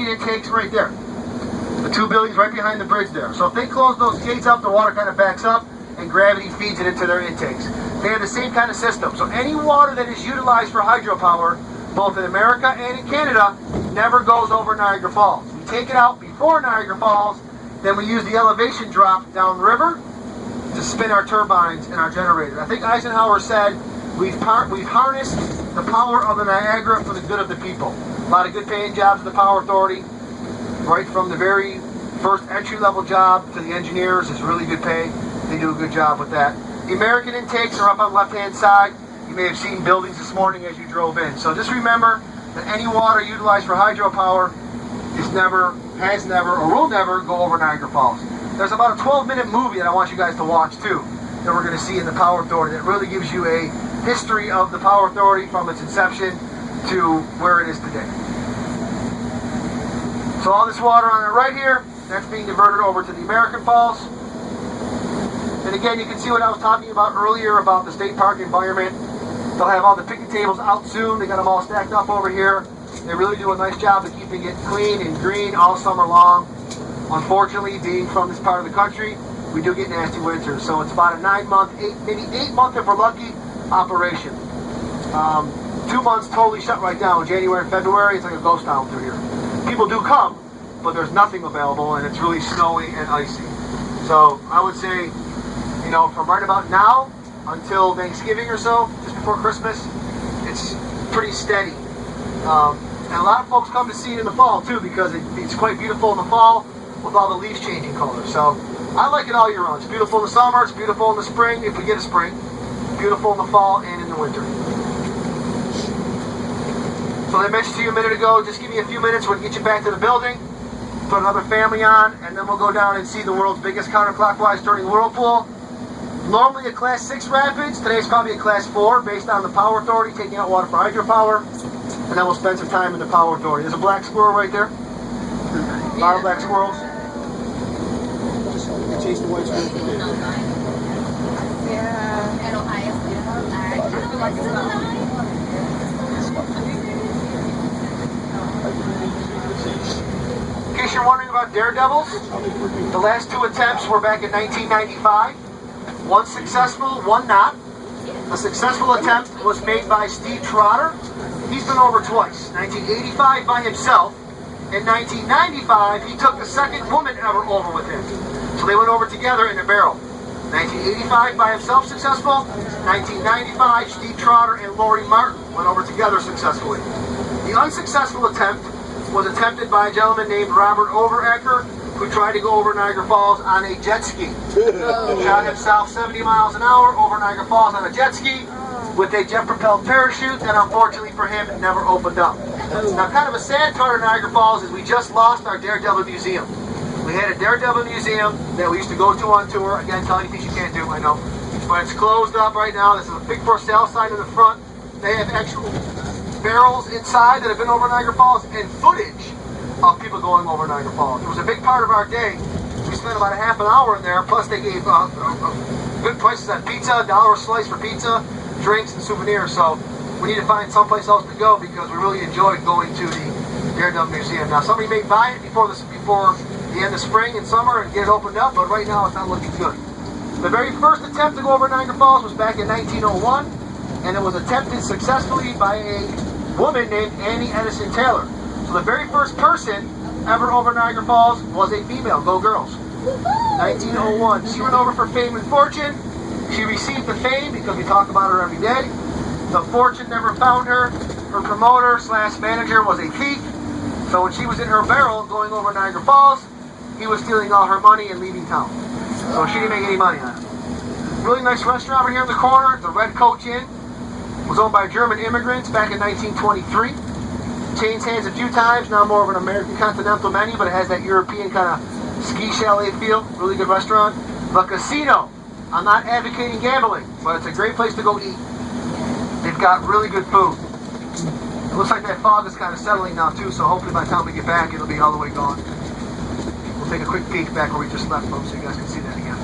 American intake's right there. The two buildings right behind the bridge there. So if they close those gates up, the water kind of backs up and gravity feeds it into their intakes. They have the same kind of system. So any water that is utilized for hydropower, both in America and in Canada, never goes over Niagara Falls. We take it out before Niagara Falls, then we use the elevation drop down the river to spin our turbines and our generators. I think Eisenhower said we've harnessed the power of the Niagara for the good of the people. A lot of good paying jobs in the Power Authority, right from the very first entry-level job to the engineers is really good pay. They do a good job with that. The American intakes are up on the left-hand side. You may have seen buildings this morning as you drove in. So just remember that any water utilized for hydropower has never, or will never go over Niagara Falls. There's about a 12-minute movie that I want you guys to watch too, that we're going to see in the Power Authority that really gives you a history of the Power Authority from its inception to where it is today. So all this water on the right here, that's being diverted over to the American Falls. And again, you can see what I was talking about earlier about the state park environment. They'll have all the picnic tables out soon. They got them all stacked up over here. They really do a nice job of keeping it clean and green all summer long. Unfortunately, being from this part of the country, we do get nasty winters. So it's about a 9-month, maybe 8-month if we're lucky, operation. 2 months totally shut right down. January and February, it's like a ghost town through here. People do come, but there's nothing available and it's really snowy and icy. So I would say, you know, from right about now until Thanksgiving or so, just before Christmas, it's pretty steady. And a lot of folks come to see it in the fall too, because it's quite beautiful in the fall with all the leaves changing colors. So I like it all year round. It's beautiful in the summer, it's beautiful in the spring, if we get a spring, beautiful in the fall and in the winter. So I mentioned to you a minute ago, just give me a few minutes, we'll get you back to the building, put another family on, and then we'll go down and see the world's biggest counterclockwise turning whirlpool. Normally a Class 6 rapids, today's probably a Class 4 based on the Power Authority taking out water for hydropower. And then we'll spend some time in the Power Authority. There's a black squirrel right there. A lot of black squirrels. Just chase the white squirrel from there. In case you're wondering about daredevils, the last 2 attempts were back in 1995. One successful, one not. The successful attempt was made by Steve Trotter. He's been over twice. 1985 by himself. In 1995, he took the second woman ever over with him. So they went over together in a barrel. 1985 by himself successful. 1995, Steve Trotter and Lori Martin went over together successfully. The unsuccessful attempt was attempted by a gentleman named Robert Overacker, who tried to go over Niagara Falls on a jet ski. He shot himself 70 miles an hour over Niagara Falls on a jet ski with a jet-propelled parachute that unfortunately for him never opened up. Now, kind of a sad part of Niagara Falls is we just lost our Daredevil Museum. We had a Daredevil Museum that we used to go to on tour. Again, telling you things you can't do, I know. But it's closed up right now. This is a big for sale sign in the front. They have actual barrels inside that have been over Niagara Falls and footage of people going over Niagara Falls. It was a big part of our day. We spent about a half an hour in there, plus they gave good prices on pizza, $1 a slice for pizza, drinks, and souvenirs. So we need to find someplace else to go because we really enjoyed going to the Daredevil Museum. Now, somebody may buy it before the end of spring and summer and get it opened up, but right now it's not looking good. The very first attempt to go over Niagara Falls was back in 1901, and it was attempted successfully by a woman named Annie Edison Taylor. So the very first person ever over Niagara Falls was a female. Go Girls. 1901. She went over for fame and fortune. She received the fame because we talk about her every day. The fortune never found her. Her promoter / manager was a thief. So when she was in her barrel going over Niagara Falls, he was stealing all her money and leaving town. So she didn't make any money on it. Really nice restaurant over here in the corner. The Red Coach Inn. It was owned by German immigrants back in 1923. Changed hands a few times, now more of an American continental menu, but it has that European kind of ski chalet feel. Really good restaurant. The Casino. I'm not advocating gambling, but it's a great place to go eat. They've got really good food. It looks like that fog is kind of settling now too, so hopefully by the time we get back, it'll be all the way gone. We'll take a quick peek back where we just left, folks, so you guys can see that again.